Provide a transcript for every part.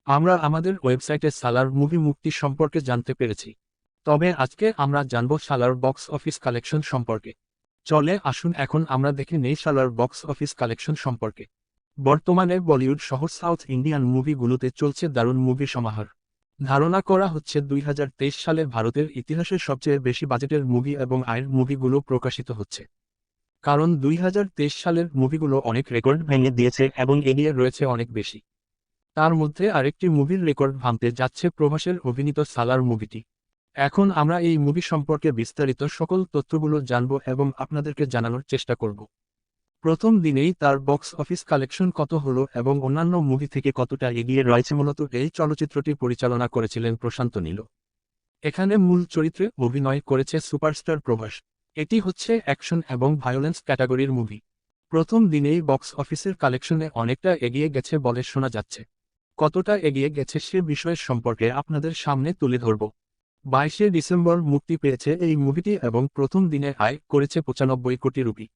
আমরা আমাদের ওয়েবসাইটে সালার মুভি মুক্তি সম্পর্কে জানতে পেরেছি। তবে আজকে আমরা জানব সালার বক্স অফিস কালেকশন সম্পর্কে। চলে আসুন এখন আমরা দেখে নেই সালার বক্স অফিস কালেকশন সম্পর্কে। বর্তমানে বলিউড সহ সাউথ ইন্ডিয়ান মুভিগুলোতে চলছে দারুণ মুভি সমাহার। ধারণা করা হচ্ছে 2023 সালে ভারতের ইতিহাসের সবচেয়ে বেশি বাজেটের মুভি এবং আয়ের মুভিগুলো প্রকাশিত হচ্ছে। কারণ 2023 সালের মুভিগুলো অনেক রেকর্ড ভেঙে দিয়েছে এবং এগিয়ে রয়েছে অনেক বেশি। তার মধ্যে আরেকটি মুভির রেকর্ড ভাঙতে যাচ্ছে প্রভাসের অভিনীত সালার মুভিটি। এখন আমরা এই মুভি সম্পর্কে বিস্তারিত সকল তথ্যগুলো জানব এবং আপনাদেরকে জানানোর চেষ্টা করব। প্রথম দিনেই তার বক্স অফিস কালেকশন কত হলো এবং অন্যান্য মুভি থেকে কতটা এগিয়ে রয়েছে। মূলত এই চলচ্চিত্রটি পরিচালনা করেছিলেন প্রশান্ত নীল। এখানে মূল চরিত্রে অভিনয় করেছে সুপারস্টার প্রভাস। এটি হচ্ছে অ্যাকশন এবং ভায়োলেন্স ক্যাটাগরির মুভি। প্রথম দিনেই বক্স অফিসের কালেকশনে অনেকটা এগিয়ে গেছে বলে শোনা যাচ্ছে। কতটা এগিয়ে গেছে সে বিষয়ের সম্পর্কে আপনাদের সামনে তুলে ধরব। 22শে ডিসেম্বর মুক্তি পেয়েছে এই মুভিটি এবং প্রথম দিনে আয় করেছে 95 কোটি রুপি।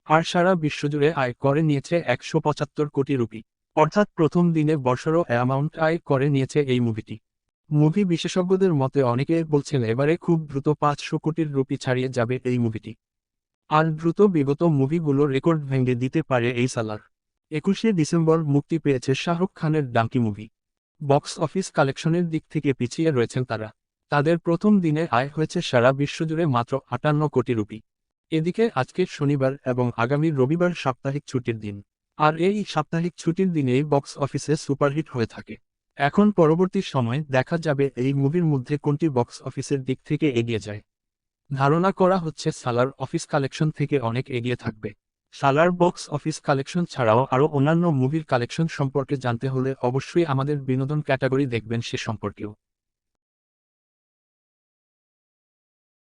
আর সারা বিশ্বজুড়ে আয় করে নিয়েছে 175 কোটি রুপি। অর্থাৎ প্রথম দিনে বড়সড় অ্যামাউন্ট আয় করে নিয়েছে এই মুভিটি। মুভি বিশেষজ্ঞদের মতে অনেকে বলছেন এবারে খুব দ্রুত 500 কোটির রুপি ছাড়িয়ে যাবে এই মুভিটি। আর দ্রুত বিগত মুভিগুলো রেকর্ড ভেঙে দিতে পারে এই সালার। 21শে ডিসেম্বর মুক্তি পেয়েছে শাহরুখ খানের ডাঙ্কি মুভি। বক্স অফিস কালেকশনের দিক থেকে পিছিয়ে রয়েছেন তারা। তাদের প্রথম দিনে আয় হয়েছে সারা বিশ্বজুড়ে মাত্র 58 কোটি রুপি। এদিকে আজকে শনিবার এবং আগামী রবিবার সাপ্তাহিক ছুটির দিন। আর এই সাপ্তাহিক ছুটির দিনেই বক্স অফিসে সুপারহিট হয়ে থাকে। এখন পরবর্তী সময় দেখা যাবে এই মুভির মধ্যে কোনটি বক্স অফিসের দিক থেকে এগিয়ে যায়। ধারণা করা হচ্ছে সালার অফিস কালেকশন থেকে অনেক এগিয়ে থাকবে। সালার বক্স অফিস কালেকশন ছাড়াও আরও অন্যান্য মুভির কালেকশন সম্পর্কে জানতে হলে অবশ্যই আমাদের বিনোদন ক্যাটাগরি দেখবেন সে সম্পর্কেও।